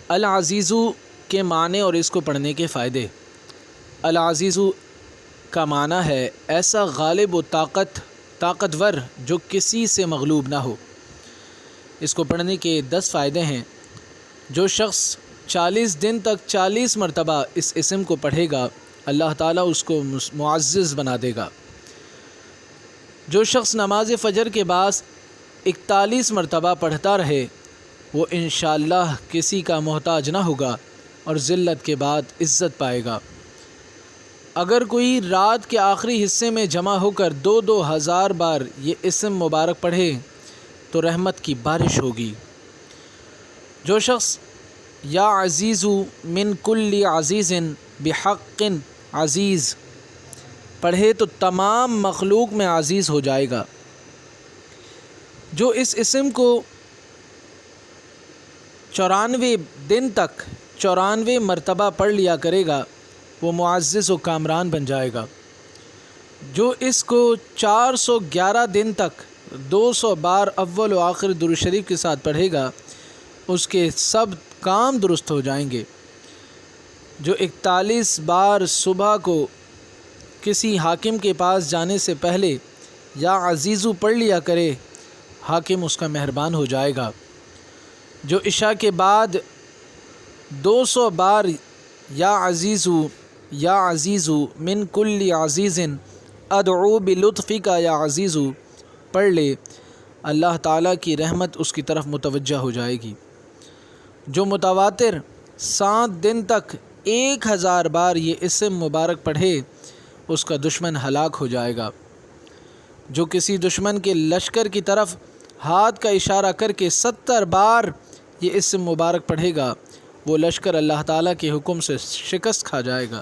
العزیزو کے معنی اور اس کو پڑھنے کے فائدے۔ العزیزو کا معنی ہے ایسا غالب و طاقتور جو کسی سے مغلوب نہ ہو۔ اس کو پڑھنے کے 10 فائدے ہیں۔ جو شخص 40 دن تک 40 مرتبہ اس اسم کو پڑھے گا اللہ تعالیٰ اس کو معزز بنا دے گا۔ جو شخص نماز فجر کے بعد 41 مرتبہ پڑھتا رہے وہ انشاءاللہ کسی کا محتاج نہ ہوگا اور ذلت کے بعد عزت پائے گا۔ اگر کوئی رات کے آخری حصے میں جمع ہو کر 2000 بار یہ اسم مبارک پڑھے تو رحمت کی بارش ہوگی۔ جو شخص یا عزیزو من کل عزیز بحق عزیز پڑھے تو تمام مخلوق میں عزیز ہو جائے گا۔ جو اس اسم کو 94 دن تک 94 مرتبہ پڑھ لیا کرے گا وہ معزز و کامران بن جائے گا۔ جو اس کو 411 دن تک 200 بار اول و آخر درود شریف کے ساتھ پڑھے گا اس کے سب کام درست ہو جائیں گے۔ جو 41 بار صبح کو کسی حاکم کے پاس جانے سے پہلے یا عزیزو پڑھ لیا کرے حاکم اس کا مہربان ہو جائے گا۔ جو عشاء کے بعد 200 بار یا عزیزو من کل عزیز ادعو بلطفک یا عزیزو پڑھ لے اللہ تعالیٰ کی رحمت اس کی طرف متوجہ ہو جائے گی۔ جو متواتر 7 دن تک 1000 بار یہ اسم مبارک پڑھے اس کا دشمن ہلاک ہو جائے گا۔ جو کسی دشمن کے لشکر کی طرف ہاتھ کا اشارہ کر کے 70 بار یہ اسم مبارک پڑھے گا وہ لشکر اللہ تعالیٰ کے حکم سے شکست کھا جائے گا۔